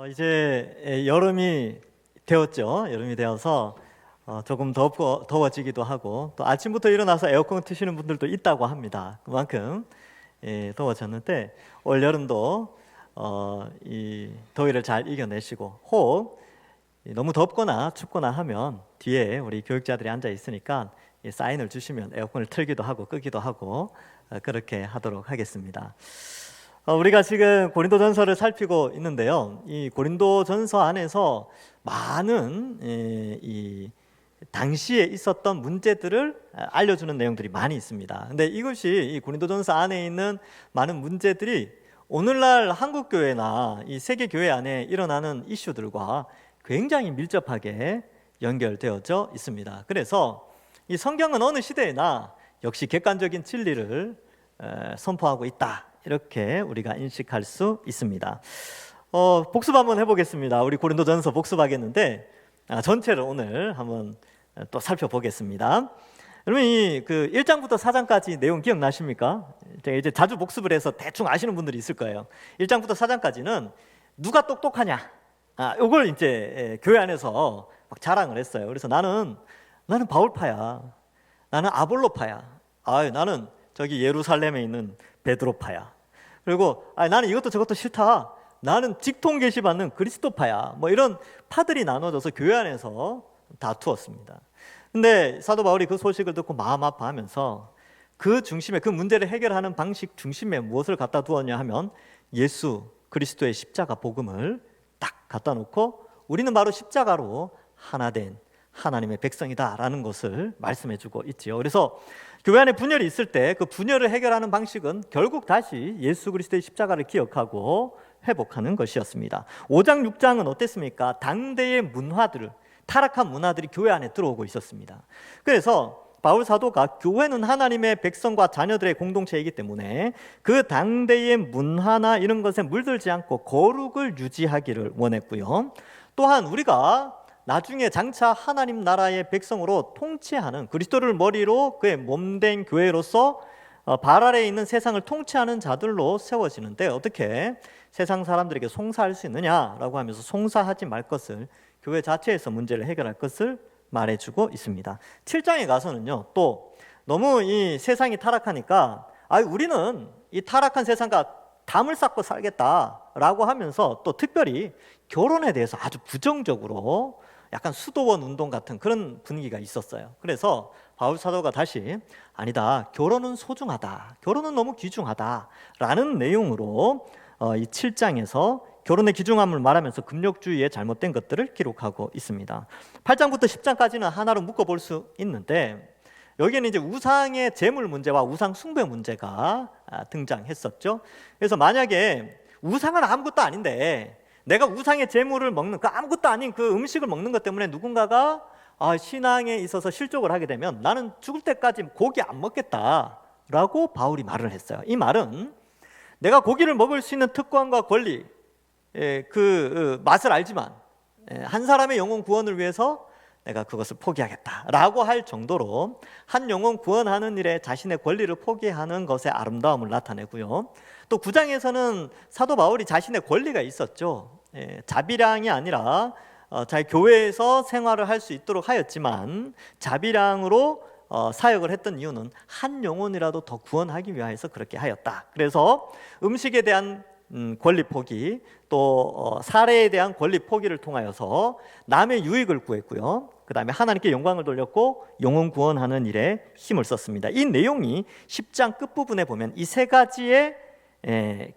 이제 여름이 되었죠. 여름이 되어서 조금 더워지기도 하고 또 아침부터 일어나서 에어컨 트시는 분들도 있다고 합니다. 그만큼 더워졌는데 올 여름도 이 더위를 잘 이겨내시고 혹 너무 덥거나 춥거나 하면 뒤에 우리 교육자들이 앉아 있으니까 사인을 주시면 에어컨을 틀기도 하고 끄기도 하고 그렇게 하도록 하겠습니다. 우리가 지금 고린도전서를 살피고 있는데요. 이 고린도전서 안에서 많은 이 당시에 있었던 문제들을 알려주는 내용들이 많이 있습니다. 근데 이것이 이 고린도전서 안에 있는 많은 문제들이 오늘날 한국 교회나 이 세계 교회 안에 일어나는 이슈들과 굉장히 밀접하게 연결되어져 있습니다. 그래서 이 성경은 어느 시대에나 역시 객관적인 진리를 선포하고 있다. 이렇게 우리가 인식할 수 있습니다. 복습 한번 해보겠습니다. 우리 고린도전서 복습하겠는데 전체를 오늘 한번 또 살펴보겠습니다. 여러분 그 1장부터 4장까지 내용 기억나십니까? 제가 이제 자주 복습을 해서 대충 아시는 분들이 있을 거예요. 1장부터 4장까지는 누가 똑똑하냐? 이걸 이제 교회 안에서 막 자랑을 했어요. 그래서 나는 바울파야. 나는 아볼로파야. 나는 저기 예루살렘에 있는 베드로파야. 그리고 나는 이것도 저것도 싫다. 나는 직통 계시받는 그리스도파야. 뭐 이런 파들이 나눠져서 교회 안에서 다투었습니다. 근데 사도 바울이 그 소식을 듣고 마음 아파하면서 그 중심에 그 문제를 해결하는 방식 중심에 무엇을 갖다 두었냐 하면 예수 그리스도의 십자가 복음을 딱 갖다 놓고 우리는 바로 십자가로 하나 된 하나님의 백성이다라는 것을 말씀해주고 있지요. 그래서 교회 안에 분열이 있을 때 그 분열을 해결하는 방식은 결국 다시 예수 그리스도의 십자가를 기억하고 회복하는 것이었습니다. 5장 6장은 어땠습니까? 당대의 문화들을 타락한 문화들이 교회 안에 들어오고 있었습니다. 그래서 바울 사도가 교회는 하나님의 백성과 자녀들의 공동체이기 때문에 그 당대의 문화나 이런 것에 물들지 않고 거룩을 유지하기를 원했고요. 또한 우리가 나중에 장차 하나님 나라의 백성으로 통치하는 그리스도를 머리로 그의 몸된 교회로서 발 아래에 있는 세상을 통치하는 자들로 세워지는데 어떻게 세상 사람들에게 송사할 수 있느냐라고 하면서 송사하지 말 것을 교회 자체에서 문제를 해결할 것을 말해주고 있습니다. 7장에 가서는요, 또 너무 이 세상이 타락하니까 우리는 이 타락한 세상과 담을 쌓고 살겠다라고 하면서 또 특별히 결혼에 대해서 아주 부정적으로 약간 수도원 운동 같은 그런 분위기가 있었어요. 그래서 바울 사도가 다시 아니다, 결혼은 소중하다, 결혼은 너무 귀중하다라는 내용으로 이 7장에서 결혼의 귀중함을 말하면서 금욕주의의 잘못된 것들을 기록하고 있습니다. 8장부터 10장까지는 하나로 묶어볼 수 있는데 여기에는 이제 우상의 제물 문제와 우상 숭배 문제가 등장했었죠. 그래서 만약에 우상은 아무것도 아닌데 내가 우상의 제물을 먹는 그 아무것도 아닌 그 음식을 먹는 것 때문에 누군가가 신앙에 있어서 실족을 하게 되면 나는 죽을 때까지 고기 안 먹겠다라고 바울이 말을 했어요. 이 말은 내가 고기를 먹을 수 있는 특권과 권리, 그 맛을 알지만 한 사람의 영혼 구원을 위해서 내가 그것을 포기하겠다라고 할 정도로 한 영혼 구원하는 일에 자신의 권리를 포기하는 것의 아름다움을 나타내고요. 또 9장에서는 사도 바울이 자신의 권리가 있었죠. 자비량이 아니라 자기 교회에서 생활을 할 수 있도록 하였지만 자비량으로 사역을 했던 이유는 한 영혼이라도 더 구원하기 위하여서 그렇게 하였다. 그래서 음식에 대한 권리 포기, 또 사례에 대한 권리 포기를 통하여서 남의 유익을 구했고요. 그 다음에 하나님께 영광을 돌렸고 영혼 구원하는 일에 힘을 썼습니다. 이 내용이 10장 끝부분에 보면 이 세 가지의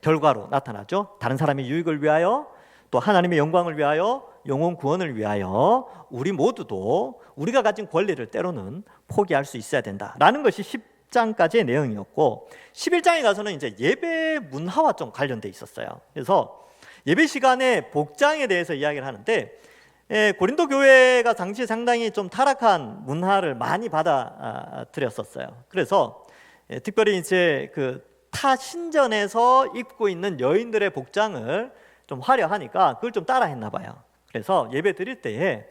결과로 나타나죠. 다른 사람의 유익을 위하여, 또 하나님의 영광을 위하여, 영혼 구원을 위하여 우리 모두도 우리가 가진 권리를 때로는 포기할 수 있어야 된다라는 것이 10장까지의 내용이었고 11장에 가서는 이제 예배 문화와 좀 관련돼 있었어요. 그래서 예배 시간에 복장에 대해서 이야기를 하는데 고린도 교회가 당시 상당히 좀 타락한 문화를 많이 받아들였었어요. 그래서 특별히 이제 그 타 신전에서 입고 있는 여인들의 복장을 좀 화려하니까 그걸 좀 따라했나 봐요. 그래서 예배 드릴 때에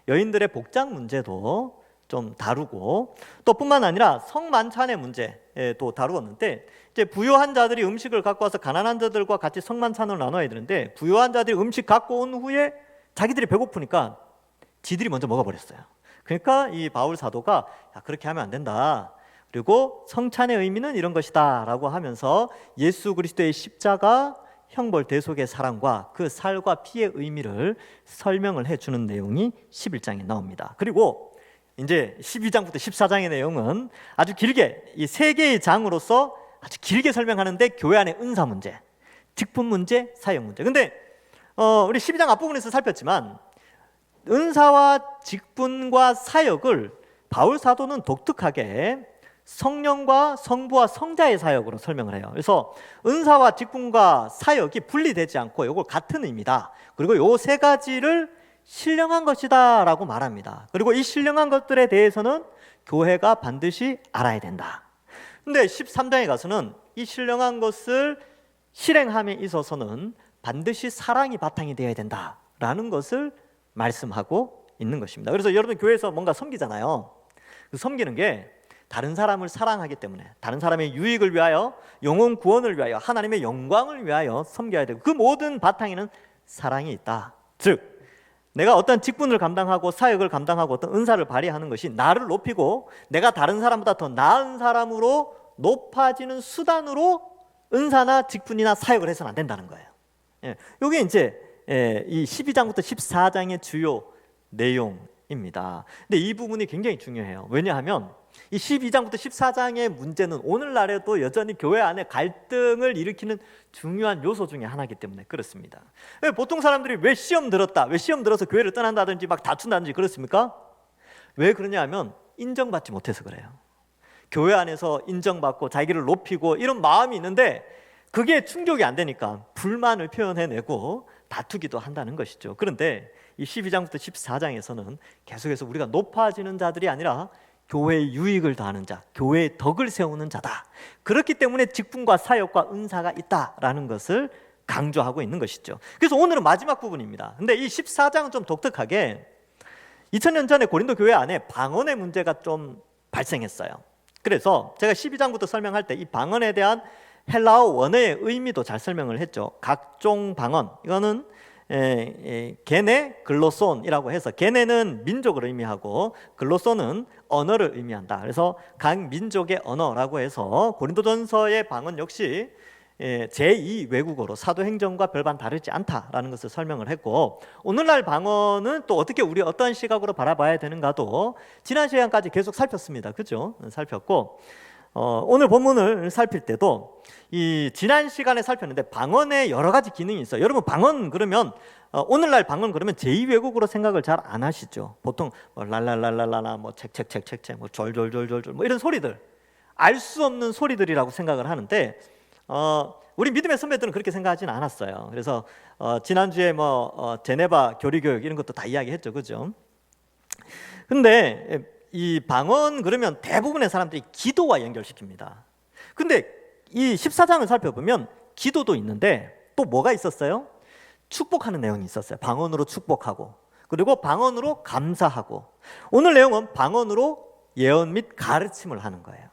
여인들의 복장 문제도 좀 다루고, 또 뿐만 아니라 성만찬의 문제도 다루었는데, 이제 부유한 자들이 음식을 갖고 와서 가난한 자들과 같이 성만찬을 나눠야 되는데, 부유한 자들이 음식 갖고 온 후에 자기들이 배고프니까 지들이 먼저 먹어버렸어요. 그러니까 이 바울 사도가 그렇게 하면 안 된다. 그리고 성찬의 의미는 이런 것이다 라고 하면서 예수 그리스도의 십자가 형벌 대속의 사랑과 그 살과 피의 의미를 설명을 해주는 내용이 11장에 나옵니다. 그리고 이제 12장부터 14장의 내용은 아주 길게 이 세 개의 장으로서 아주 길게 설명하는데, 교회 안의 은사 문제, 직분 문제, 사역 문제. 근데 우리 12장 앞부분에서 살폈지만 은사와 직분과 사역을 바울 사도는 독특하게 성령과 성부와 성자의 사역으로 설명을 해요. 그래서 은사와 직분과 사역이 분리되지 않고 이걸 같은 의미다. 그리고 이 세 가지를 신령한 것이다 라고 말합니다. 그리고 이 신령한 것들에 대해서는 교회가 반드시 알아야 된다. 근데 13장에 가서는 이 신령한 것을 실행함에 있어서는 반드시 사랑이 바탕이 되어야 된다라는 것을 말씀하고 있는 것입니다. 그래서 여러분 교회에서 뭔가 섬기잖아요. 그 섬기는 게 다른 사람을 사랑하기 때문에, 다른 사람의 유익을 위하여, 영혼 구원을 위하여, 하나님의 영광을 위하여 섬겨야 되고, 그 모든 바탕에는 사랑이 있다. 즉 내가 어떤 직분을 감당하고 사역을 감당하고 어떤 은사를 발휘하는 것이 나를 높이고 내가 다른 사람보다 더 나은 사람으로 높아지는 수단으로 은사나 직분이나 사역을 해서는 안 된다는 거예요. 이게 이제 이 12장부터 14장의 주요 내용입니다. 근데 이 부분이 굉장히 중요해요. 왜냐하면 이 12장부터 14장의 문제는 오늘날에도 여전히 교회 안에 갈등을 일으키는 중요한 요소 중에 하나이기 때문에 그렇습니다. 보통 사람들이 왜 시험 들었다, 왜 시험 들어서 교회를 떠난다든지 막 다툰다든지 그렇습니까? 왜 그러냐 하면 인정받지 못해서 그래요. 교회 안에서 인정받고 자기를 높이고 이런 마음이 있는데 그게 충족이 안 되니까 불만을 표현해내고 다투기도 한다는 것이죠. 그런데 이 12장부터 14장에서는 계속해서 우리가 높아지는 자들이 아니라 교회의 유익을 더하는 자, 교회의 덕을 세우는 자다. 그렇기 때문에 직분과 사역과 은사가 있다라는 것을 강조하고 있는 것이죠. 그래서 오늘은 마지막 부분입니다. 근데 이 14장은 좀 독특하게 2000년 전에 고린도 교회 안에 방언의 문제가 좀 발생했어요. 그래서 제가 12장부터 설명할 때 이 방언에 대한 헬라어 원어의 의미도 잘 설명을 했죠. 각종 방언, 이거는 게네, 글로손이라고 해서 게네는 민족을 의미하고 글로손은 언어를 의미한다. 그래서 각 민족의 언어라고 해서 고린도전서의 방언 역시 제2 외국어로 사도행전과 별반 다르지 않다라는 것을 설명을 했고, 오늘날 방언은 또 어떻게 우리 어떤 시각으로 바라봐야 되는가도 지난 시간까지 계속 살폈습니다. 그죠? 살폈고 오늘 본문을 살필 때도 이 지난 시간에 살폈는데 방언에 여러 가지 기능이 있어요. 여러분 방언 그러면 오늘날 방언 그러면 제2외국어로 생각을 잘 안 하시죠. 보통 뭐 랄랄랄랄라 뭐 책책책책책 뭐 졸졸졸졸졸 뭐 이런 소리들, 알 수 없는 소리들이라고 생각을 하는데 우리 믿음의 선배들은 그렇게 생각하지는 않았어요. 그래서 지난주에 뭐 제네바 교리교육 이런 것도 다 이야기했죠. 그죠? 근데 이 방언 그러면 대부분의 사람들이 기도와 연결시킵니다. 근데 이 14장을 살펴보면 기도도 있는데 또 뭐가 있었어요? 축복하는 내용이 있었어요. 방언으로 축복하고, 그리고 방언으로 감사하고, 오늘 내용은 방언으로 예언 및 가르침을 하는 거예요.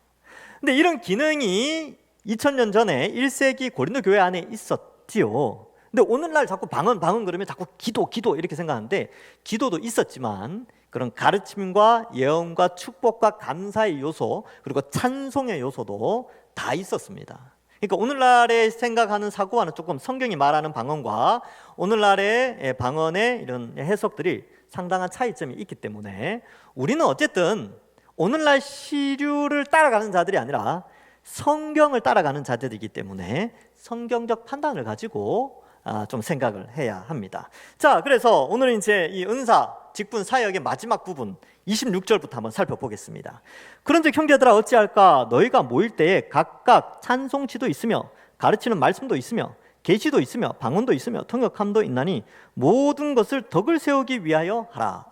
근데 이런 기능이 2000년 전에 1세기 고린도 교회 안에 있었지요. 근데 오늘날 자꾸 방언 그러면 자꾸 기도 이렇게 생각하는데, 기도도 있었지만 그런 가르침과 예언과 축복과 감사의 요소, 그리고 찬송의 요소도 다 있었습니다. 그러니까 오늘날에 생각하는 사고와는 조금 성경이 말하는 방언과 오늘날의 방언의 이런 해석들이 상당한 차이점이 있기 때문에 우리는 어쨌든 오늘날 시류를 따라가는 자들이 아니라 성경을 따라가는 자들이기 때문에 성경적 판단을 가지고 좀 생각을 해야 합니다. 자, 그래서 오늘은 이제 이 은사, 직분, 사역의 마지막 부분 26절부터 한번 살펴보겠습니다. 그런즉 형제들아 어찌할까? 너희가 모일 때에 각각 찬송치도 있으며 가르치는 말씀도 있으며 계시도 있으며 방언도 있으며 통역함도 있나니 모든 것을 덕을 세우기 위하여 하라.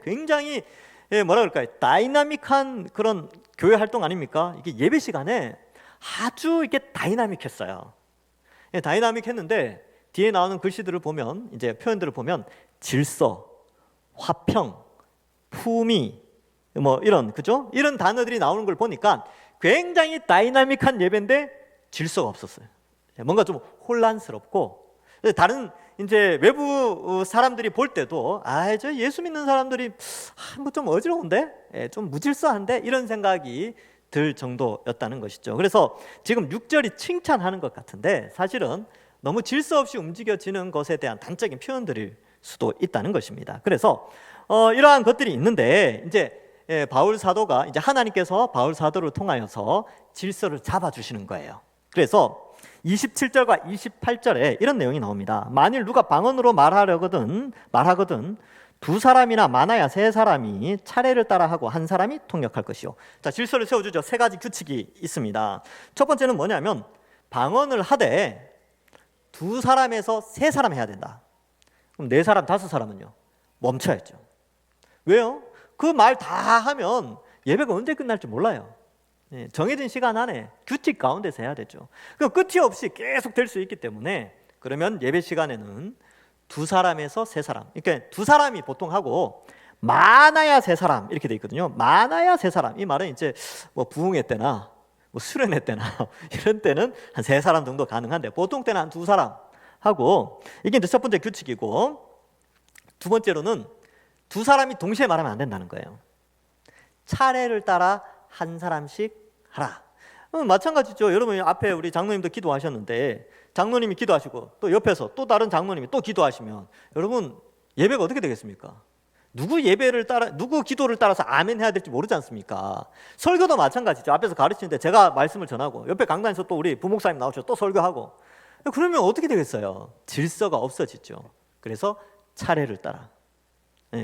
굉장히 뭐라 그럴까요? 다이나믹한 그런 교회 활동 아닙니까? 이게 예배 시간에 아주 이게 다이나믹했어요. 다이나믹했는데 뒤에 나오는 글씨들을 보면, 이제 표현들을 보면 질서, 화평, 품위, 뭐 이런 그죠? 이런 단어들이 나오는 걸 보니까 굉장히 다이나믹한 예배인데 질서가 없었어요. 뭔가 좀 혼란스럽고 다른 이제 외부 사람들이 볼 때도 저 예수 믿는 사람들이 뭐 좀 어지러운데, 좀 무질서한데 이런 생각이 들 정도였다는 것이죠. 그래서 지금 6절이 칭찬하는 것 같은데 사실은 너무 질서 없이 움직여지는 것에 대한 단적인 표현들일 수도 있다는 것입니다. 그래서 이러한 것들이 있는데 이제 바울 사도가 이제 하나님께서 바울 사도를 통하여서 질서를 잡아주시는 거예요. 그래서 27절과 28절에 이런 내용이 나옵니다. 만일 누가 방언으로 말하거든 두 사람이나 많아야 세 사람이 차례를 따라 하고 한 사람이 통역할 것이요. 자, 질서를 세워주죠. 세 가지 규칙이 있습니다. 첫 번째는 뭐냐면 방언을 하되 두 사람에서 세 사람 해야 된다. 그럼 네 사람, 다섯 사람은요? 멈춰야죠. 왜요? 그 말 다 하면 예배가 언제 끝날지 몰라요. 정해진 시간 안에 규칙 가운데서 해야 되죠. 그 끝이 없이 계속 될 수 있기 때문에 그러면 예배 시간에는 두 사람에서 세 사람, 그러니까 두 사람이 보통 하고 많아야 세 사람 이렇게 돼 있거든요. 많아야 세 사람. 이 말은 이제 뭐 부흥회 때나 뭐 수련회 때나 이런 때는 한 세 사람 정도 가능한데 보통 때는 한 두 사람 하고, 이게 이제 첫 번째 규칙이고, 두 번째로는 두 사람이 동시에 말하면 안 된다는 거예요. 차례를 따라 한 사람씩 하라. 마찬가지죠. 여러분 앞에 우리 장로님도 기도하셨는데 장로님이 기도하시고 또 옆에서 또 다른 장로님이 또 기도하시면 여러분 예배가 어떻게 되겠습니까? 누구 기도를 따라서 아멘 해야 될지 모르지 않습니까? 설교도 마찬가지죠. 앞에서 가르치는데 제가 말씀을 전하고 옆에 강단에서 또 우리 부목사님 나오셔서 또 설교하고, 그러면 어떻게 되겠어요? 질서가 없어지죠. 그래서 차례를 따라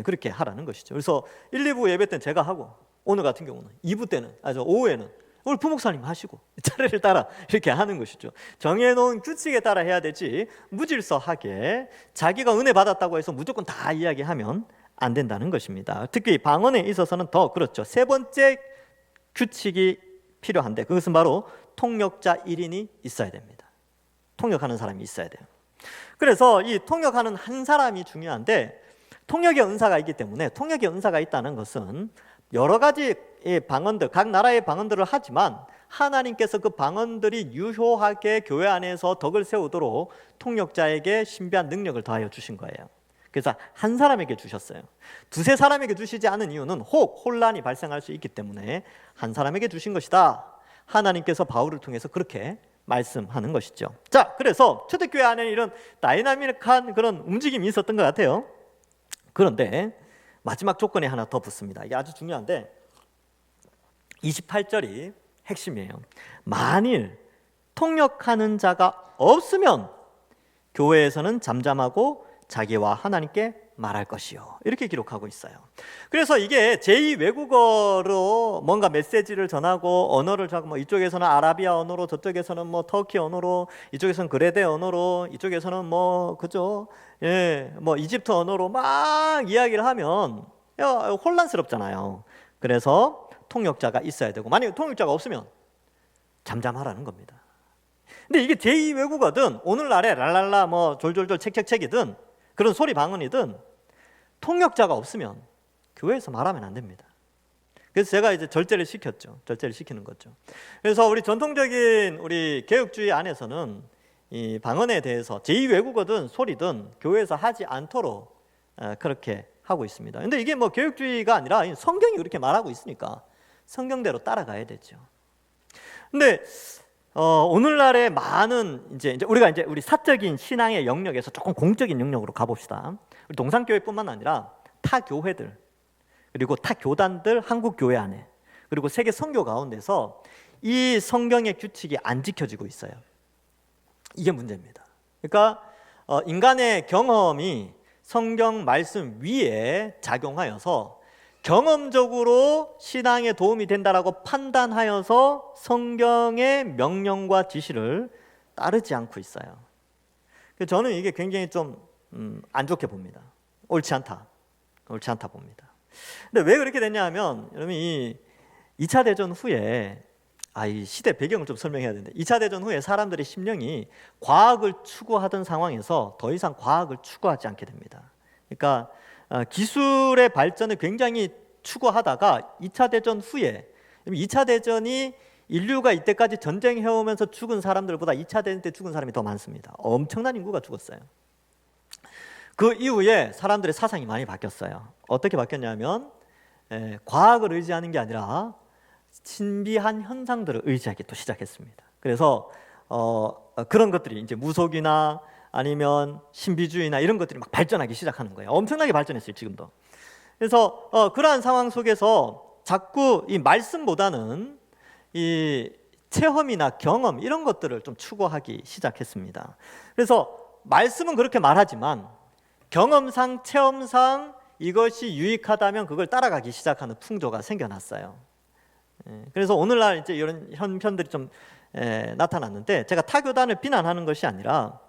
그렇게 하라는 것이죠. 그래서 1, 2부 예배 때는 제가 하고 오늘 같은 경우는 2부 때는 오후에는 오늘 부목사님 하시고 차례를 따라 이렇게 하는 것이죠. 정해놓은 규칙에 따라 해야 되지 무질서하게 자기가 은혜 받았다고 해서 무조건 다 이야기하면 안 된다는 것입니다. 특히 방언에 있어서는 더 그렇죠. 세 번째 규칙이 필요한데 그것은 바로 통역자 1인이 있어야 됩니다. 통역하는 사람이 있어야 돼요. 그래서 이 통역하는 한 사람이 중요한데, 통역의 은사가 있기 때문에 통역의 은사가 있다는 것은 여러 가지 방언들, 각 나라의 방언들을 하지만 하나님께서 그 방언들이 유효하게 교회 안에서 덕을 세우도록 통역자에게 신비한 능력을 더하여 주신 거예요. 그래서 한 사람에게 주셨어요. 두세 사람에게 주시지 않은 이유는 혹 혼란이 발생할 수 있기 때문에 한 사람에게 주신 것이다. 하나님께서 바울을 통해서 그렇게 말씀하는 것이죠. 자, 그래서 초대교회 안에 이런 다이나믹한 그런 움직임이 있었던 것 같아요. 그런데 마지막 조건에 하나 더 붙습니다. 이게 아주 중요한데 28절이 핵심이에요. 만일 통역하는 자가 없으면 교회에서는 잠잠하고 자기와 하나님께 말할 것이요. 이렇게 기록하고 있어요. 그래서 이게 제2 외국어로 뭔가 메시지를 전하고 언어를 전하고, 뭐 이쪽에서는 아라비아 언어로, 저쪽에서는 뭐 터키 언어로, 이쪽에서는 그레데 언어로, 이쪽에서는 뭐 그죠? 뭐 이집트 언어로 막 이야기를 하면 혼란스럽잖아요. 그래서 통역자가 있어야 되고, 만약에 통역자가 없으면 잠잠하라는 겁니다. 근데 이게 제2 외국어든 오늘날의 랄랄라 뭐 졸졸졸 책책책이든 그런 소리 방언이든 통역자가 없으면 교회에서 말하면 안 됩니다. 그래서 제가 이제 절제를 시켰죠. 절제를 시키는 거죠. 그래서 우리 전통적인 우리 개혁주의 안에서는 이 방언에 대해서 제2 외국어든 소리든 교회에서 하지 않도록 그렇게 하고 있습니다. 근데 이게 뭐 개혁주의가 아니라 성경이 그렇게 말하고 있으니까 성경대로 따라가야 되죠. 근데 오늘날의 많은 이제 우리가 우리 사적인 신앙의 영역에서 조금 공적인 영역으로 가봅시다. 우리 동산교회뿐만 아니라 타 교회들, 그리고 타 교단들, 한국 교회 안에, 그리고 세계 선교 가운데서 이 성경의 규칙이 안 지켜지고 있어요. 이게 문제입니다. 그러니까 인간의 경험이 성경 말씀 위에 작용하여서 경험적으로 신앙에 도움이 된다라고 판단하여서 성경의 명령과 지시를 따르지 않고 있어요. 저는 이게 굉장히 좀 안 좋게 봅니다. 옳지 않다 봅니다. 근데 왜 그렇게 됐냐 하면, 여러분 이 2차 대전 후에 이 시대 배경을 좀 설명해야 되는데, 2차 대전 후에 사람들의 심령이 과학을 추구하던 상황에서 더 이상 과학을 추구하지 않게 됩니다. 그러니까 기술의 발전을 굉장히 추구하다가 2차 대전 후에 2차 대전이 인류가 이때까지 전쟁해오면서 죽은 사람들보다 2차 대전 때 죽은 사람이 더 많습니다. 엄청난 인구가 죽었어요. 그 이후에 사람들의 사상이 많이 바뀌었어요. 어떻게 바뀌었냐면 과학을 의지하는 게 아니라 신비한 현상들을 의지하기 또 시작했습니다. 그래서 그런 것들이 이제 무속이나 아니면 신비주의나 이런 것들이 막 발전하기 시작하는 거예요. 엄청나게 발전했어요, 지금도. 그래서 그러한 상황 속에서 자꾸 이 말씀보다는 이 체험이나 경험 이런 것들을 좀 추구하기 시작했습니다. 그래서 말씀은 그렇게 말하지만 경험상, 체험상 이것이 유익하다면 그걸 따라가기 시작하는 풍조가 생겨났어요. 그래서 오늘날 이제 이런 현편들이 좀 나타났는데, 제가 타교단을 비난하는 것이 아니라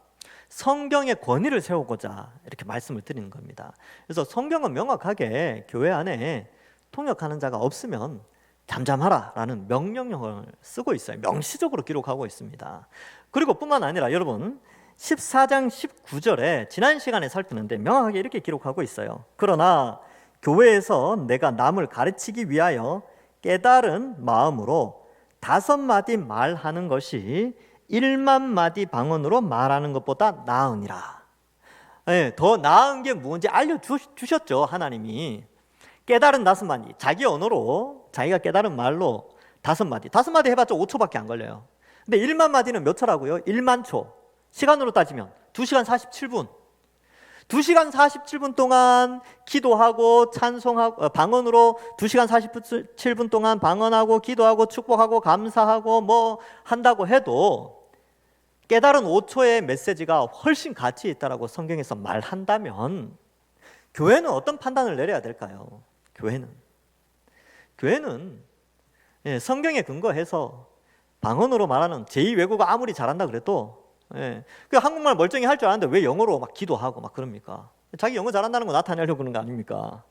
성경의 권위를 세우고자 이렇게 말씀을 드리는 겁니다. 그래서 성경은 명확하게 교회 안에 통역하는 자가 없으면 잠잠하라 라는 명령형을 쓰고 있어요. 명시적으로 기록하고 있습니다. 그리고 뿐만 아니라 여러분 14장 19절에 지난 시간에 살피는데 명확하게 이렇게 기록하고 있어요. 그러나 교회에서 내가 남을 가르치기 위하여 깨달은 마음으로 5마디 말하는 것이 1만 마디 방언으로 말하는 것보다 나으니라. 더 나은 게 뭔지 알려주셨죠, 하나님이. 깨달은 5마디, 자기 언어로 자기가 깨달은 말로 5마디 해봤자 5초밖에 안 걸려요. 근데 1만 마디는 몇 초라고요? 1만 초. 시간으로 따지면 2시간 47분. 2시간 47분 동안 기도하고 찬송하고 방언으로 2시간 47분 동안 방언하고 기도하고 축복하고 감사하고 뭐 한다고 해도 깨달은 5초의 메시지가 훨씬 가치 있다라고 성경에서 말한다면 교회는 어떤 판단을 내려야 될까요? 교회는 성경에 근거해서 방언으로 말하는 제2외국어 아무리 잘한다 그래도 그 한국말 멀쩡히 할 줄 아는데 왜 영어로 막 기도하고 막 그럽니까? 자기 영어 잘한다는 거 나타내려고 그러는 거 아닙니까?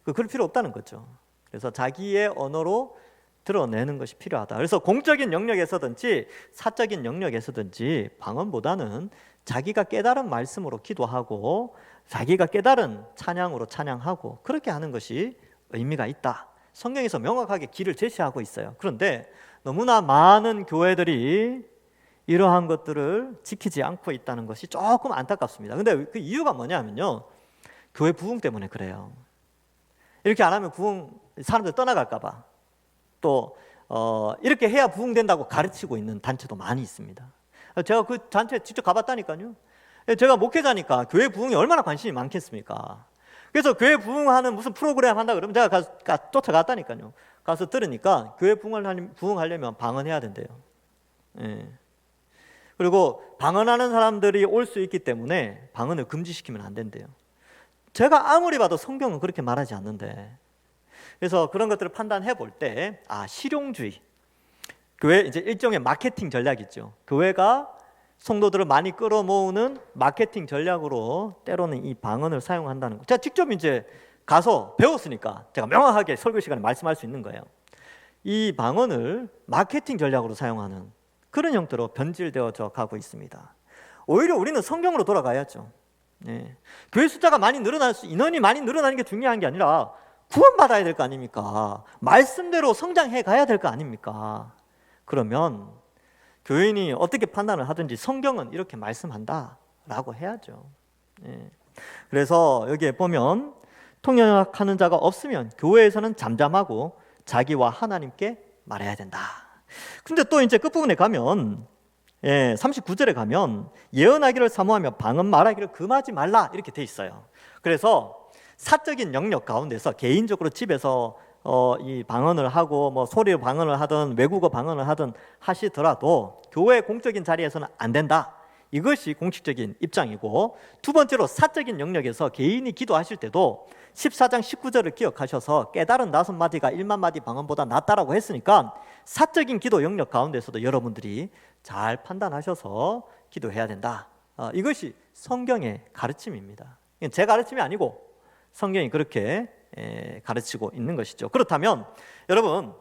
그럴 필요 없다는 거죠. 그래서 자기의 언어로 드러내는 것이 필요하다. 그래서 공적인 영역에서든지 사적인 영역에서든지 방언보다는 자기가 깨달은 말씀으로 기도하고 자기가 깨달은 찬양으로 찬양하고 그렇게 하는 것이 의미가 있다. 성경에서 명확하게 길을 제시하고 있어요. 그런데 너무나 많은 교회들이 이러한 것들을 지키지 않고 있다는 것이 조금 안타깝습니다. 근데 그 이유가 뭐냐면요, 교회 부흥 때문에 그래요. 이렇게 안 하면 사람들 떠나갈까 봐. 또 이렇게 해야 부흥된다고 가르치고 있는 단체도 많이 있습니다. 제가 그 단체 직접 가봤다니까요. 제가 목회자니까 교회 부흥에 얼마나 관심이 많겠습니까? 그래서 교회 부흥하는 무슨 프로그램 한다 그러면 제가 쫓아갔다니까요. 가서 들으니까 교회 부흥하려면 방언해야 된대요. 그리고 방언하는 사람들이 올 수 있기 때문에 방언을 금지시키면 안 된대요. 제가 아무리 봐도 성경은 그렇게 말하지 않는데, 그래서 그런 것들을 판단해 볼 때 실용주의, 교회 이제 일종의 마케팅 전략이죠. 교회가 성도들을 많이 끌어모으는 마케팅 전략으로 때로는 이 방언을 사용한다는 거. 제가 직접 이제 가서 배웠으니까 제가 명확하게 설교 시간에 말씀할 수 있는 거예요. 이 방언을 마케팅 전략으로 사용하는 그런 형태로 변질되어져 가고 있습니다. 오히려 우리는 성경으로 돌아가야죠. 교회 숫자가 많이 인원이 많이 늘어나는 게 중요한 게 아니라 구원받아야 될 거 아닙니까? 말씀대로 성장해 가야 될 거 아닙니까? 그러면 교인이 어떻게 판단을 하든지 성경은 이렇게 말씀한다라고 해야죠. 그래서 여기에 보면 통역하는 자가 없으면 교회에서는 잠잠하고 자기와 하나님께 말해야 된다. 근데 또 이제 끝부분에 가면 39절에 가면 예언하기를 사모하며 방언 말하기를 금하지 말라 이렇게 돼 있어요. 그래서 사적인 영역 가운데서 개인적으로 집에서 이 방언을 하고 뭐 소리로 방언을 하든 외국어 방언을 하든 하시더라도 교회 공적인 자리에서는 안 된다. 이것이 공식적인 입장이고, 두 번째로 사적인 영역에서 개인이 기도하실 때도 14장 19절을 기억하셔서 깨달은 5마디가 1만 마디 방언보다 낫다라고 했으니까 사적인 기도 영역 가운데서도 여러분들이 잘 판단하셔서 기도해야 된다. 이것이 성경의 가르침입니다. 제 가르침이 아니고 성경이 그렇게 가르치고 있는 것이죠. 그렇다면 여러분,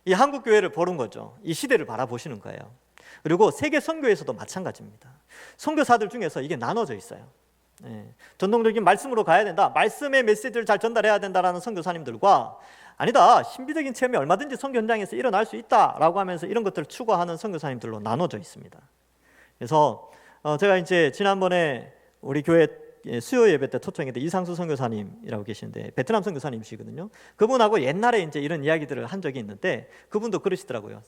이 한국 교회를 보는 거죠. 이 시대를 바라보시는 거예요. 그리고 세계 선교에서도 마찬가지입니다. 선교사들 중에서 이게 나눠져 있어요. 전통적인 말씀으로 가야 된다, 말씀의 메시지를 잘 전달해야 된다라는 선교사님들과 아니다, 신비적인 체험이 얼마든지 선교 현장에서 일어날 수 있다라고 하면서 이런 것들을 추구하는 선교사님들로 나눠져 있습니다. 그래서 제가 이제 지난번에 우리 교회 수요 예배 때 초청했던 이상수 선교사님이라고 계시는데 베트남 선교사님이시거든요. 그분하고 옛날에 이제 이런 이야기들을 한 적이 있는데 그분도 그러시더라고요.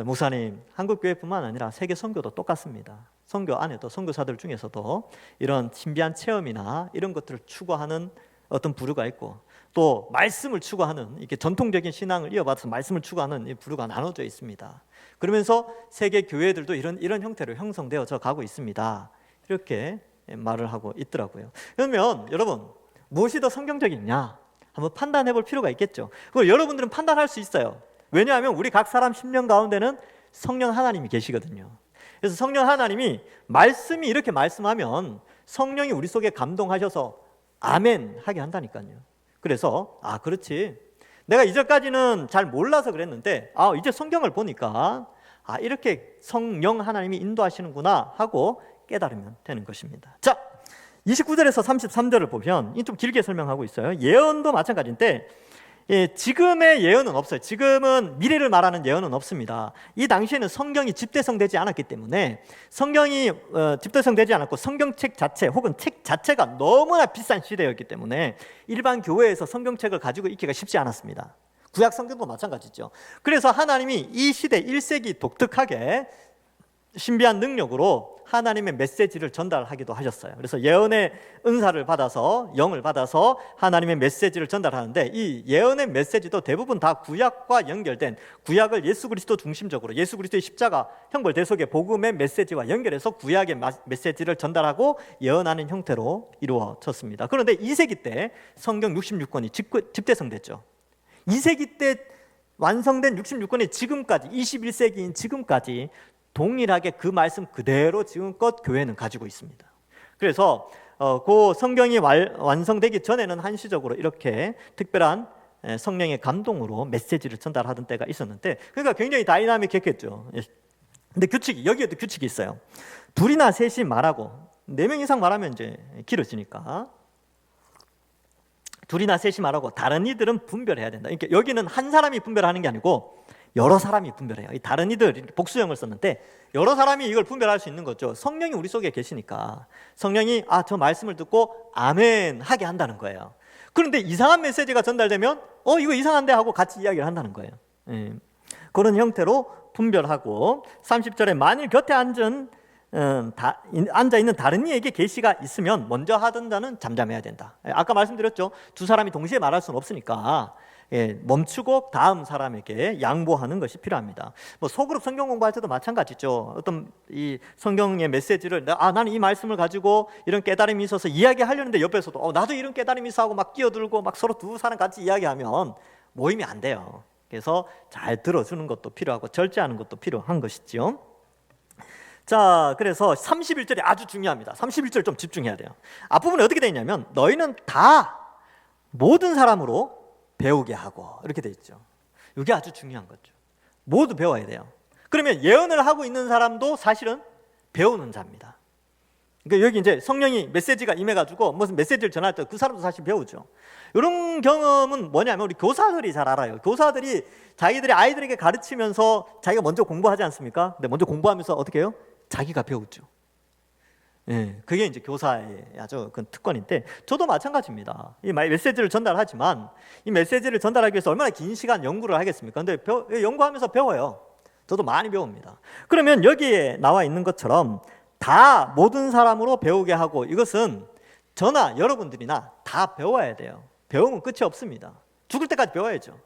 목사님, 한국 교회뿐만 아니라 세계 선교도 똑같습니다. 선교 안에도 선교사들 중에서도 이런 신비한 체험이나 이런 것들을 추구하는 어떤 부류가 있고 또 말씀을 추구하는 이렇게 전통적인 신앙을 이어받아서 말씀을 추구하는 이 부류가 나눠져 있습니다. 그러면서 세계 교회들도 이런 형태로 형성되어져 가고 있습니다. 이렇게 말을 하고 있더라고요. 그러면 여러분, 무엇이 더 성경적이냐 한번 판단해 볼 필요가 있겠죠. 그걸 여러분들은 판단할 수 있어요. 왜냐하면 우리 각 사람 심령 가운데는 성령 하나님이 계시거든요. 그래서 성령 하나님이 말씀이 이렇게 말씀하면 성령이 우리 속에 감동하셔서 아멘 하게 한다니까요. 그래서 그렇지, 내가 이전까지는 잘 몰라서 그랬는데 이제 성경을 보니까 이렇게 성령 하나님이 인도하시는구나 하고 깨달으면 되는 것입니다. 자, 29절에서 33절을 보면 좀 길게 설명하고 있어요. 예언도 마찬가지인데 지금의 예언은 없어요. 지금은 미래를 말하는 예언은 없습니다. 이 당시에는 성경이 집대성되지 않았기 때문에 성경이 집대성되지 않았고 성경책 자체 혹은 책 자체가 너무나 비싼 시대였기 때문에 일반 교회에서 성경책을 가지고 있기가 쉽지 않았습니다. 구약 성경도 마찬가지죠. 그래서 하나님이 이 시대 1세기 독특하게 신비한 능력으로 하나님의 메시지를 전달하기도 하셨어요. 그래서 예언의 은사를 받아서, 영을 받아서 하나님의 메시지를 전달하는데 이 예언의 메시지도 대부분 다 구약과 연결된, 구약을 예수 그리스도 중심적으로 예수 그리스도의 십자가 형벌 대속의 복음의 메시지와 연결해서 구약의 메시지를 전달하고 예언하는 형태로 이루어졌습니다. 그런데 2세기 때 성경 66권이 집대성됐죠. 2세기 때 완성된 66권이 지금까지, 21세기인 지금까지 동일하게 그 말씀 그대로 지금껏 교회는 가지고 있습니다. 그래서 그 성경이 완성되기 전에는 한시적으로 이렇게 특별한 성령의 감동으로 메시지를 전달하던 때가 있었는데, 그러니까 굉장히 다이나믹했겠죠. 근데 여기에도 규칙이 있어요. 둘이나 셋이 말하고, 4명 이상 말하면 이제 길어지니까 둘이나 셋이 말하고 다른 이들은 분별해야 된다. 그러니까 여기는 한 사람이 분별하는 게 아니고 여러 사람이 분별해요. 이 다른 이들, 복수형을 썼는데 여러 사람이 이걸 분별할 수 있는 거죠. 성령이 우리 속에 계시니까 성령이 저 말씀을 듣고 아멘 하게 한다는 거예요. 그런데 이상한 메시지가 전달되면 이거 이상한데 하고 같이 이야기를 한다는 거예요. 그런 형태로 분별하고, 30절에 만일 곁에 앉아있는 다른 이에게 계시가 있으면 먼저 하던 자는 잠잠해야 된다. 아까 말씀드렸죠. 두 사람이 동시에 말할 수는 없으니까 멈추고 다음 사람에게 양보하는 것이 필요합니다. 소그룹 성경 공부할 때도 마찬가지죠. 어떤 이 성경의 메시지를 나는 이 말씀을 가지고 이런 깨달음이 있어서 이야기하려는데 옆에서도 나도 이런 깨달음이 있어 하고 막 끼어들고 막 서로 두 사람 같이 이야기하면 모임이 안 돼요. 그래서 잘 들어주는 것도 필요하고 절제하는 것도 필요한 것이죠. 자, 그래서 31절이 아주 중요합니다. 31절 좀 집중해야 돼요. 앞부분에 어떻게 되어 있냐면 너희는 다 모든 사람으로 배우게 하고, 이렇게 돼 있죠. 이게 아주 중요한 거죠. 모두 배워야 돼요. 그러면 예언을 하고 있는 사람도 사실은 배우는 자입니다. 그러니까 여기 이제 성령이 메시지가 임해가지고 무슨 메시지를 전할 때 그 사람도 사실 배우죠. 이런 경험은 뭐냐면 우리 교사들이 잘 알아요. 교사들이 자기들의 아이들에게 가르치면서 자기가 먼저 공부하지 않습니까? 근데 먼저 공부하면서 어떻게 해요? 자기가 배우죠. 그게 이제 교사의 아주 그 특권인데, 저도 마찬가지입니다. 이 메시지를 전달하지만 이 메시지를 전달하기 위해서 얼마나 긴 시간 연구를 하겠습니까? 근데 연구하면서 배워요. 저도 많이 배웁니다. 그러면 여기에 나와 있는 것처럼 다 모든 사람으로 배우게 하고, 이것은 저나 여러분들이나 다 배워야 돼요. 배우면 끝이 없습니다. 죽을 때까지 배워야죠.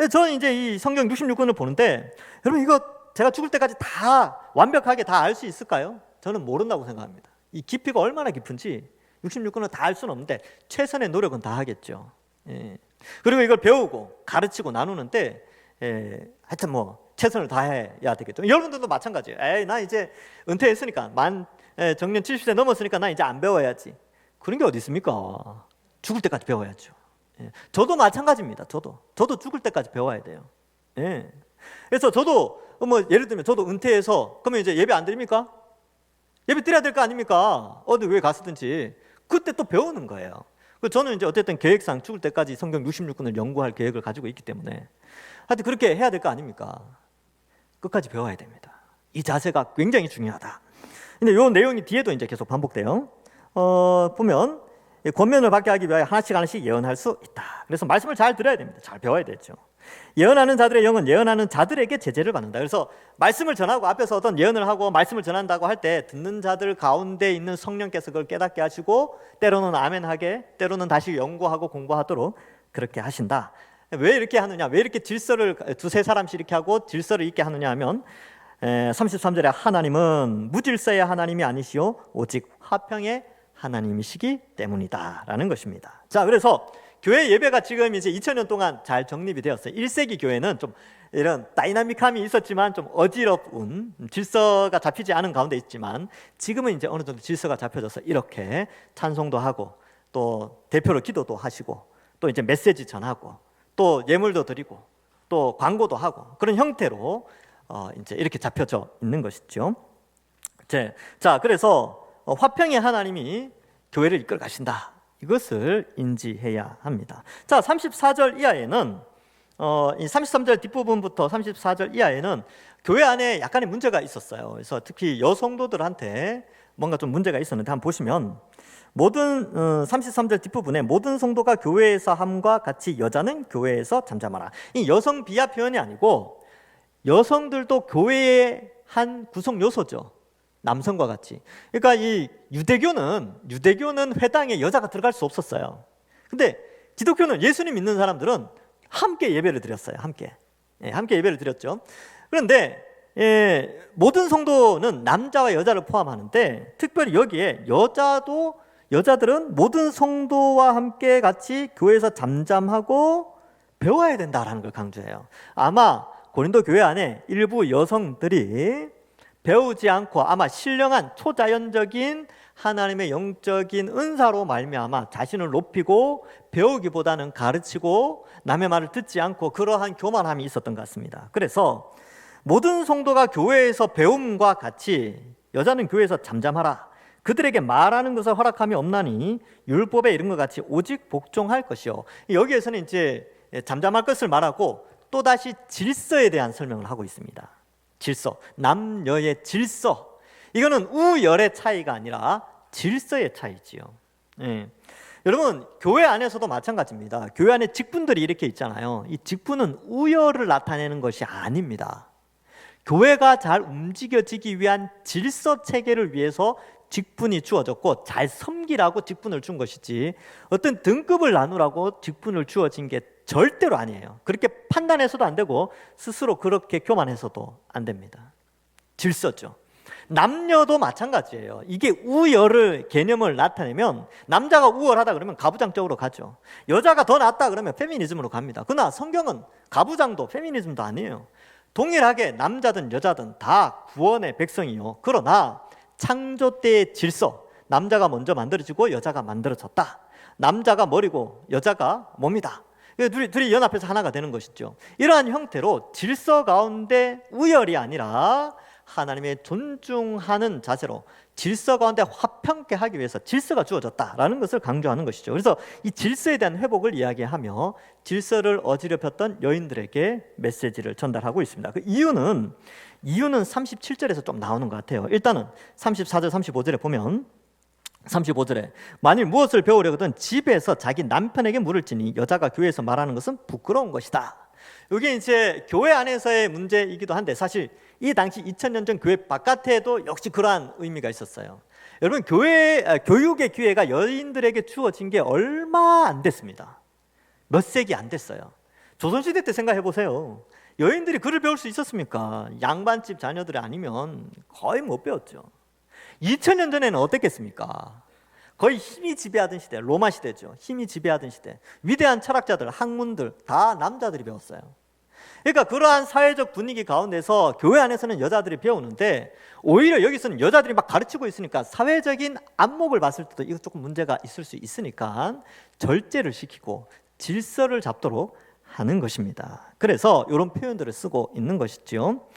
저는 이제 이 성경 66권을 보는데, 여러분 이거 제가 죽을 때까지 다 완벽하게 다 알 수 있을까요? 저는 모른다고 생각합니다. 이 깊이가 얼마나 깊은지 66권을 다 알 수는 없는데 최선의 노력은 다 하겠죠. 그리고 이걸 배우고 가르치고 나누는데 하여튼 최선을 다해야 되겠죠. 여러분들도 마찬가지예요. 나 이제 은퇴했으니까 정년 70세 넘었으니까 나 이제 안 배워야지. 그런 게 어디 있습니까? 죽을 때까지 배워야죠. 저도 마찬가지입니다. 저도 죽을 때까지 배워야 돼요. 그래서 저도 예를 들면 저도 은퇴해서 그러면 이제 예배 안 드립니까? 예배 드려야 될 거 아닙니까? 어디 왜 갔었든지. 그때 또 배우는 거예요. 저는 이제 어쨌든 계획상 죽을 때까지 성경 66권을 연구할 계획을 가지고 있기 때문에 하여튼 그렇게 해야 될 거 아닙니까? 끝까지 배워야 됩니다. 이 자세가 굉장히 중요하다. 근데 이 내용이 뒤에도 이제 계속 반복돼요. 보면 권면을 받게 하기 위하여 하나씩 예언할 수 있다. 그래서 말씀을 잘 들어야 됩니다. 잘 배워야 되죠. 예언하는 자들의 영은 예언하는 자들에게 제재를 받는다. 그래서 말씀을 전하고 앞에서 어떤 예언을 하고 말씀을 전한다고 할 때 듣는 자들 가운데 있는 성령께서 그걸 깨닫게 하시고 때로는 아멘하게, 때로는 다시 연구하고 공부하도록 그렇게 하신다. 왜 이렇게 하느냐? 왜 이렇게 질서를 두세 사람씩 이렇게 하고 질서를 있게 하느냐 하면 33절에 하나님은 무질서의 하나님이 아니시오 오직 화평의 하나님이시기 때문이다 라는 것입니다. 자, 그래서 교회 예배가 지금 이제 2000년 동안 잘 정립이 되었어요. 1세기 교회는 좀 이런 다이나믹함이 있었지만 좀 어지러운 질서가 잡히지 않은 가운데 있지만 지금은 이제 어느 정도 질서가 잡혀져서 이렇게 찬송도 하고 또 대표로 기도도 하시고 또 이제 메시지 전하고 또 예물도 드리고 또 광고도 하고 그런 형태로 이제 이렇게 잡혀져 있는 것이죠. 자, 그래서 화평의 하나님이 교회를 이끌어 가신다. 이것을 인지해야 합니다. 자, 34절 이하에는 이 33절 뒷부분부터 34절 이하에는 교회 안에 약간의 문제가 있었어요. 그래서 특히 여성도들한테 뭔가 좀 문제가 있었는데 한번 보시면 모든 33절 뒷부분에 모든 성도가 교회에서 함과 같이 여자는 교회에서 잠잠하라. 이 여성 비하 표현이 아니고 여성들도 교회의 한 구성 요소죠. 남성과 같이. 그러니까 이 유대교는 회당에 여자가 들어갈 수 없었어요. 근데 기독교는 예수님 믿는 사람들은 함께 예배를 드렸어요. 함께 예배를 드렸죠. 그런데 모든 성도는 남자와 여자를 포함하는데 특별히 여기에 여자들은 모든 성도와 함께 같이 교회에서 잠잠하고 배워야 된다라는 걸 강조해요. 아마 고린도 교회 안에 일부 여성들이 배우지 않고 아마 신령한 초자연적인 하나님의 영적인 은사로 말미암아 자신을 높이고 배우기보다는 가르치고 남의 말을 듣지 않고 그러한 교만함이 있었던 것 같습니다. 그래서 모든 성도가 교회에서 배움과 같이 여자는 교회에서 잠잠하라. 그들에게 말하는 것을 허락함이 없나니 율법에 이른 것 같이 오직 복종할 것이요. 여기에서는 이제 잠잠할 것을 말하고 또다시 질서에 대한 설명을 하고 있습니다. 질서, 남녀의 질서. 이거는 우열의 차이가 아니라 질서의 차이지요. 여러분, 교회 안에서도 마찬가지입니다. 교회 안에 직분들이 이렇게 있잖아요. 이 직분은 우열을 나타내는 것이 아닙니다. 교회가 잘 움직여지기 위한 질서 체계를 위해서 직분이 주어졌고 잘 섬기라고 직분을 준 것이지 어떤 등급을 나누라고 직분을 주어진 게 절대로 아니에요. 그렇게 판단해서도 안 되고 스스로 그렇게 교만해서도 안 됩니다. 질서죠. 남녀도 마찬가지예요. 이게 우열의 개념을 나타내면 남자가 우월하다 그러면 가부장 쪽으로 가죠. 여자가 더 낫다 그러면 페미니즘으로 갑니다. 그러나 성경은 가부장도 페미니즘도 아니에요. 동일하게 남자든 여자든 다 구원의 백성이요. 그러나 창조 때의 질서, 남자가 먼저 만들어지고 여자가 만들어졌다. 남자가 머리고 여자가 몸이다. 둘이 연합해서 하나가 되는 것이죠. 이러한 형태로 질서 가운데 우열이 아니라 하나님의 존중하는 자세로 질서 가운데 화평케 하기 위해서 질서가 주어졌다라는 것을 강조하는 것이죠. 그래서 이 질서에 대한 회복을 이야기하며 질서를 어지럽혔던 여인들에게 메시지를 전달하고 있습니다. 그 이유는 37절에서 좀 나오는 것 같아요. 일단은 34절 35절에 보면 35절에 만일 무엇을 배우려거든 집에서 자기 남편에게 물을지니 여자가 교회에서 말하는 것은 부끄러운 것이다. 이게 이제 교회 안에서의 문제이기도 한데 사실 이 당시 2000년 전 교회 바깥에도 역시 그러한 의미가 있었어요. 여러분 교육의 기회가 여인들에게 주어진 게 얼마 안 됐습니다. 몇 세기 안 됐어요. 조선시대 때 생각해 보세요. 여인들이 글을 배울 수 있었습니까? 양반집 자녀들이 아니면 거의 못 배웠죠. 2000년 전에는 어땠겠습니까? 거의 힘이 지배하던 시대, 로마 시대죠. 힘이 지배하던 시대. 위대한 철학자들, 학문들 다 남자들이 배웠어요. 그러니까 그러한 사회적 분위기 가운데서 교회 안에서는 여자들이 배우는데 오히려 여기서는 여자들이 막 가르치고 있으니까 사회적인 안목을 봤을 때도 이거 조금 문제가 있을 수 있으니까 절제를 시키고 질서를 잡도록 하는 것입니다. 그래서 이런 표현들을 쓰고 있는 것이죠.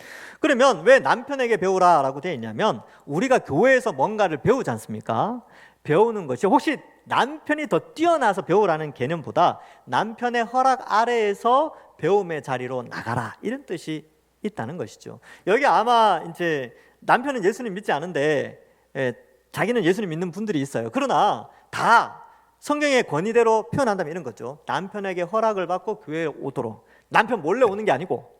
그러면 왜 남편에게 배우라라고 되어 있냐면 우리가 교회에서 뭔가를 배우지 않습니까? 배우는 것이 혹시 남편이 더 뛰어나서 배우라는 개념보다 남편의 허락 아래에서 배움의 자리로 나가라 이런 뜻이 있다는 것이죠. 여기 아마 이제 남편은 예수님 믿지 않은데 자기는 예수님 믿는 분들이 있어요. 그러나 다 성경의 권위대로 표현한다면 이런 거죠. 남편에게 허락을 받고 교회에 오도록, 남편 몰래 오는 게 아니고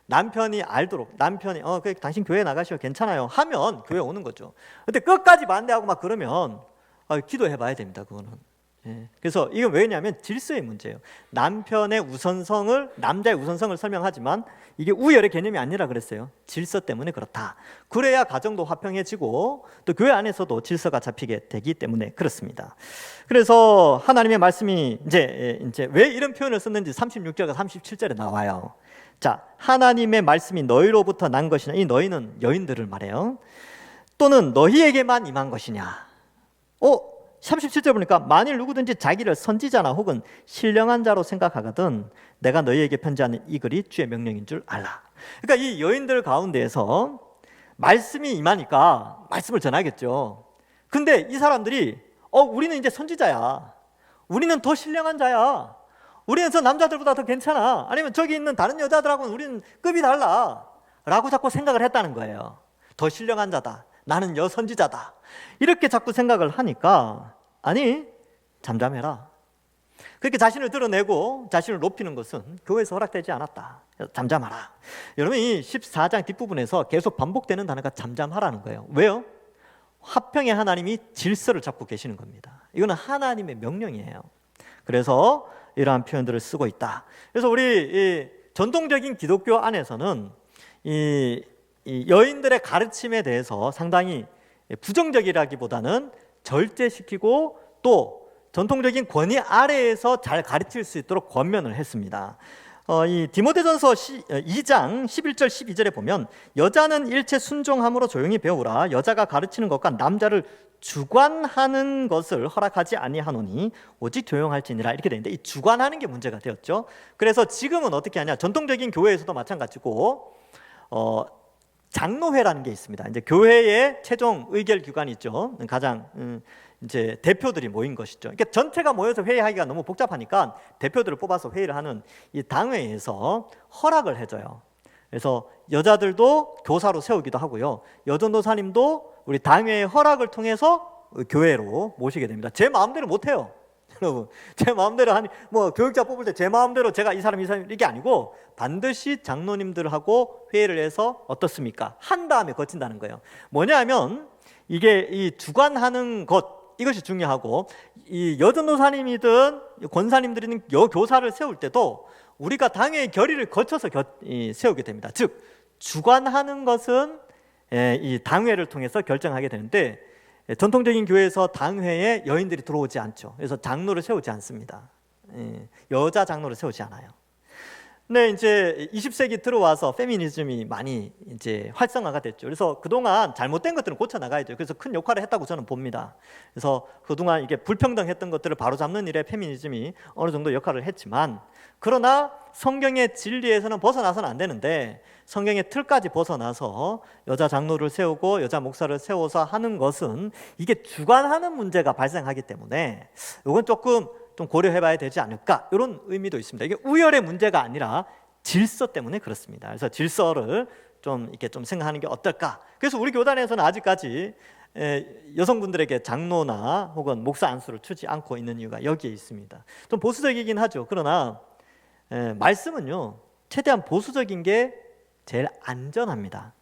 남편이 알도록, 남편이 당신 교회 나가시오 괜찮아요 하면 교회 오는 거죠. 근데 끝까지 반대하고 막 그러면 기도해 봐야 됩니다. 그거는. 그래서 이건 왜냐하면 질서의 문제예요. 남편의 우선성을, 남자의 우선성을 설명하지만 이게 우열의 개념이 아니라 그랬어요. 질서 때문에 그렇다. 그래야 가정도 화평해지고 또 교회 안에서도 질서가 잡히게 되기 때문에 그렇습니다. 그래서 하나님의 말씀이 이제 왜 이런 표현을 썼는지 36절과 37절에 나와요. 자, 하나님의 말씀이 너희로부터 난 것이냐, 이 너희는 여인들을 말해요. 또는 너희에게만 임한 것이냐. 37절 보니까 만일 누구든지 자기를 선지자나 혹은 신령한 자로 생각하거든 내가 너희에게 편지하는 이 글이 주의 명령인 줄 알라. 그러니까 이 여인들 가운데에서 말씀이 임하니까 말씀을 전하겠죠. 근데 이 사람들이 우리는 이제 선지자야, 우리는 더 신령한 자야, 우리는 저 남자들보다 더 괜찮아, 아니면 저기 있는 다른 여자들하고는 우리는 급이 달라 라고 자꾸 생각을 했다는 거예요. 더 신령한 자다, 나는 여선지자다, 이렇게 자꾸 생각을 하니까 아니, 잠잠해라. 그렇게 자신을 드러내고 자신을 높이는 것은 교회에서 허락되지 않았다. 잠잠하라. 여러분, 이 14장 뒷부분에서 계속 반복되는 단어가 잠잠하라는 거예요. 왜요? 화평의 하나님이 질서를 잡고 계시는 겁니다. 이거는 하나님의 명령이에요. 그래서 이러한 표현들을 쓰고 있다. 그래서 우리 전통적인 기독교 안에서는 이 여인들의 가르침에 대해서 상당히 부정적이라기보다는 절제시키고 또 전통적인 권위 아래에서 잘 가르칠 수 있도록 권면을 했습니다. 이 디모데전서 2장 11절 12절에 보면 여자는 일체 순종함으로 조용히 배우라. 여자가 가르치는 것과 남자를 주관하는 것을 허락하지 아니하노니 오직 조용할지니라. 이렇게 되는데 이 주관하는 게 문제가 되었죠. 그래서 지금은 어떻게 하냐, 전통적인 교회에서도 마찬가지고 장로회라는 게 있습니다. 이제 교회의 최종 의결 기관이 있죠. 가장 이제 대표들이 모인 것이죠. 그러니까 전체가 모여서 회의하기가 너무 복잡하니까 대표들을 뽑아서 회의를 하는 이 당회에서 허락을 해줘요. 그래서 여자들도 교사로 세우기도 하고요. 여전도사님도 우리 당회의 허락을 통해서 교회로 모시게 됩니다. 제 마음대로 못 해요. 여러분, 제 마음대로 교육자 뽑을 때 제 마음대로 제가 이 사람 이게 아니고 반드시 장로님들하고 회의를 해서 어떻습니까? 한 다음에 거친다는 거예요. 뭐냐면 이게 이 주관하는 것, 이것이 중요하고, 이 여전도사님이든 권사님들이든 여교사를 세울 때도 우리가 당회의 결의를 거쳐서 세우게 됩니다. 즉 주관하는 것은 이 당회를 통해서 결정하게 되는데 전통적인 교회에서 당회에 여인들이 들어오지 않죠. 그래서 장로를 세우지 않습니다. 여자 장로를 세우지 않아요. 근데 이제 20세기 들어와서 페미니즘이 많이 이제 활성화가 됐죠. 그래서 그동안 잘못된 것들은 고쳐 나가야죠. 그래서 큰 역할을 했다고 저는 봅니다. 그래서 그동안 이게 불평등했던 것들을 바로잡는 일에 페미니즘이 어느 정도 역할을 했지만, 그러나 성경의 진리에서는 벗어나서는 안 되는데 성경의 틀까지 벗어나서 여자 장로를 세우고 여자 목사를 세워서 하는 것은 이게 주관하는 문제가 발생하기 때문에 이건 조금 좀 고려해봐야 되지 않을까, 이런 의미도 있습니다. 이게 우열의 문제가 아니라 질서 때문에 그렇습니다. 그래서 질서를 좀 이렇게 좀 생각하는 게 어떨까. 그래서 우리 교단에서는 아직까지 여성분들에게 장로나 혹은 목사 안수를 주지 않고 있는 이유가 여기에 있습니다. 좀 보수적이긴 하죠. 그러나 말씀은요, 최대한 보수적인 게 제일 안전합니다.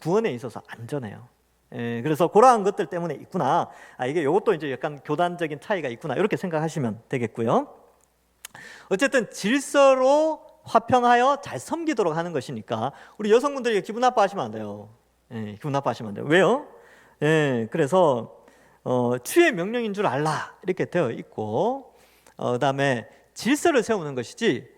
구원에 있어서 안전해요. 그래서 그러한 것들 때문에 있구나, 이게 이것도 이제 약간 교단적인 차이가 있구나, 이렇게 생각하시면 되겠고요. 어쨌든 질서로 화평하여 잘 섬기도록 하는 것이니까 우리 여성분들이 기분 나빠하시면 안 돼요. 기분 나빠하시면 안 돼요. 왜요? 그래서 주의 명령인 줄 알라, 이렇게 되어 있고, 그다음에 질서를 세우는 것이지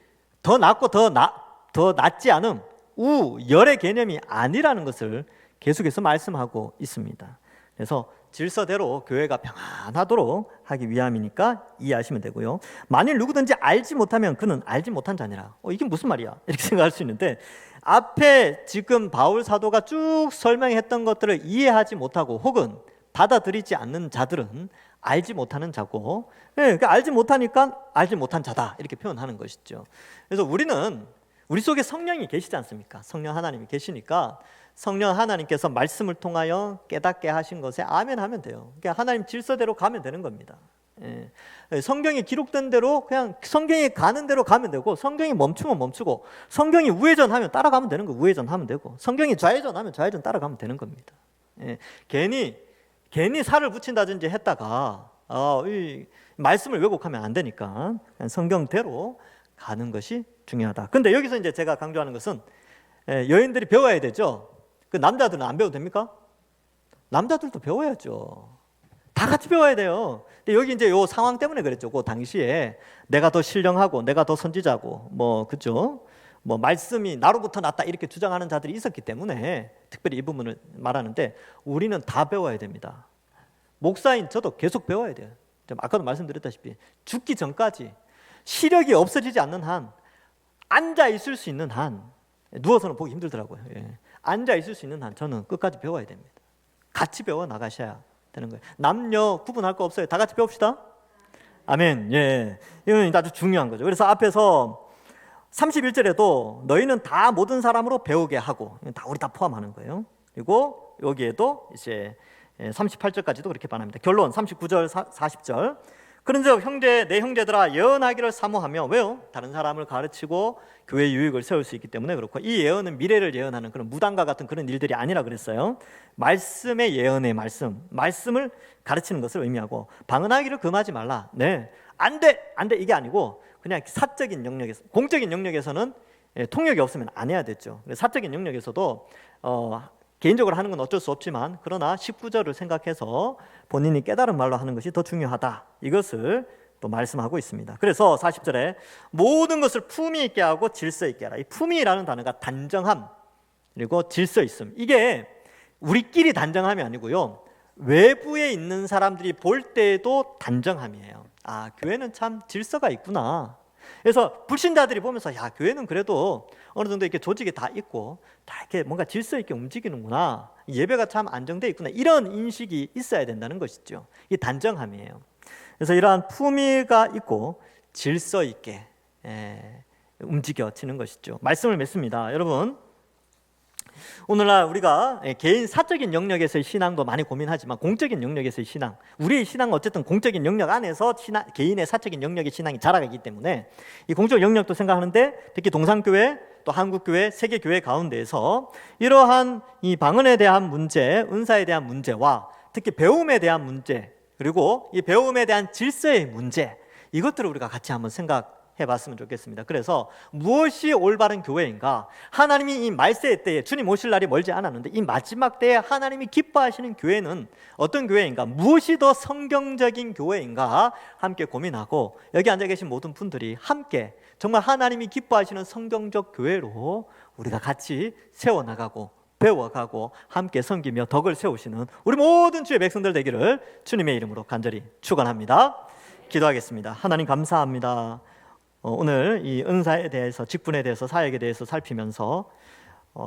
더 낫고 더 낫지 않음, 우열의 개념이 아니라는 것을 계속해서 말씀하고 있습니다. 그래서 질서대로 교회가 평안하도록 하기 위함이니까 이해하시면 되고요. 만일 누구든지 알지 못하면 그는 알지 못한 자니라. 이게 무슨 말이야? 이렇게 생각할 수 있는데, 앞에 지금 바울 사도가 쭉 설명했던 것들을 이해하지 못하고 혹은 받아들이지 않는 자들은 알지 못하는 자고, 그러니까 알지 못하니까 알지 못한 자다 이렇게 표현하는 것이죠. 그래서 우리 속에 성령이 계시지 않습니까? 성령 하나님이 계시니까 성령 하나님께서 말씀을 통하여 깨닫게 하신 것에 아멘 하면 돼요. 그러니까 하나님 질서대로 가면 되는 겁니다. 성경에 기록된 대로 그냥 성경이 가는 대로 가면 되고, 성경이 멈추면 멈추고, 성경이 우회전하면 따라가면 되는 거 우회전하면 되고, 성경이 좌회전하면 좌회전 따라가면 되는 겁니다. 괜히 살을 붙인다든지 했다가 이 말씀을 왜곡하면 안 되니까 성경대로 가는 것이 중요하다. 근데 여기서 이제 제가 강조하는 것은 여인들이 배워야 되죠. 그 남자들은 안 배워도 됩니까? 남자들도 배워야죠. 다 같이 배워야 돼요. 근데 여기 이제 요 상황 때문에 그랬죠. 그 당시에 내가 더 신령하고 내가 더 선지자고 그죠? 말씀이 나로부터 났다 이렇게 주장하는 자들이 있었기 때문에 특별히 이 부분을 말하는데, 우리는 다 배워야 됩니다. 목사인 저도 계속 배워야 돼요. 아까도 말씀드렸다시피 죽기 전까지 시력이 없어지지 않는 한, 앉아 있을 수 있는 한, 누워서는 보기 힘들더라고요. 앉아 있을 수 있는 한 저는 끝까지 배워야 됩니다. 같이 배워 나가셔야 되는 거예요. 남녀 구분할 거 없어요. 다 같이 배웁시다. 아멘. 이건 아주 중요한 거죠. 그래서 앞에서 31절에도 너희는 다 모든 사람으로 배우게 하고, 우리 다 포함하는 거예요. 그리고 여기에도 이제 38절까지도 그렇게 반합니다. 결론 39절 40절. 그런즉 내 형제들아 예언하기를 사모하며, 왜요? 다른 사람을 가르치고 교회의 유익을 세울 수 있기 때문에 그렇고, 이 예언은 미래를 예언하는 그런 무당과 같은 그런 일들이 아니라 그랬어요. 말씀의 예언의 말씀을 가르치는 것을 의미하고, 방언하기를 금하지 말라. 안 돼 이게 아니고, 그냥 사적인 영역에서, 공적인 영역에서는 통역이 없으면 안 해야 됐죠. 사적인 영역에서도 개인적으로 하는 건 어쩔 수 없지만, 그러나 19절을 생각해서 본인이 깨달은 말로 하는 것이 더 중요하다, 이것을 또 말씀하고 있습니다. 그래서 40절에 모든 것을 품위 있게 하고 질서 있게 하라. 이 품위라는 단어가 단정함 그리고 질서 있음, 이게 우리끼리 단정함이 아니고요, 외부에 있는 사람들이 볼 때에도 단정함이에요. 교회는 참 질서가 있구나. 그래서 불신자들이 보면서 교회는 그래도 어느 정도 이렇게 조직이 다 있고 다 이렇게 뭔가 질서 있게 움직이는구나, 예배가 참 안정돼 있구나, 이런 인식이 있어야 된다는 것이죠. 이 단정함이에요. 그래서 이러한 품위가 있고 질서 있게 움직여지는 것이죠. 말씀을 맺습니다. 여러분, 오늘날 우리가 개인 사적인 영역에서의 신앙도 많이 고민하지만, 공적인 영역에서의 신앙, 우리의 신앙은 어쨌든 공적인 영역 안에서 개인의 사적인 영역의 신앙이 자라가기 때문에 이 공적 영역도 생각하는데, 특히 동산교회 또 한국교회, 세계교회 가운데에서 이러한 이 방언에 대한 문제, 은사에 대한 문제와 특히 배움에 대한 문제, 그리고 이 배움에 대한 질서의 문제, 이것들을 우리가 같이 한번 해봤으면 좋겠습니다. 그래서 무엇이 올바른 교회인가? 하나님이 이 말세 때에, 주님 오실 날이 멀지 않았는데 이 마지막 때에 하나님이 기뻐하시는 교회는 어떤 교회인가? 무엇이 더 성경적인 교회인가? 함께 고민하고, 여기 앉아 계신 모든 분들이 함께 정말 하나님이 기뻐하시는 성경적 교회로 우리가 같이 세워나가고 배워가고 함께 섬기며 덕을 세우시는 우리 모든 주의 백성들 되기를 주님의 이름으로 간절히 축원합니다. 기도하겠습니다. 하나님 감사합니다. 오늘 이 은사에 대해서, 직분에 대해서, 사역에 대해서 살피면서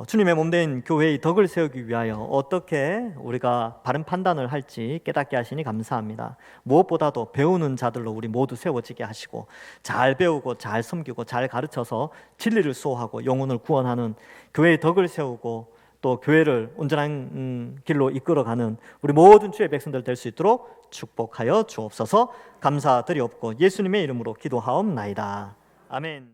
주님의 몸된 교회의 덕을 세우기 위하여 어떻게 우리가 바른 판단을 할지 깨닫게 하시니 감사합니다. 무엇보다도 배우는 자들로 우리 모두 세워지게 하시고, 잘 배우고 잘 섬기고 잘 가르쳐서 진리를 수호하고 영혼을 구원하는 교회의 덕을 세우고, 또 교회를 온전한 길로 이끌어가는 우리 모든 주의 백성들 될 수 있도록 축복하여 주옵소서. 감사드리옵고 예수님의 이름으로 기도하옵나이다. 아멘.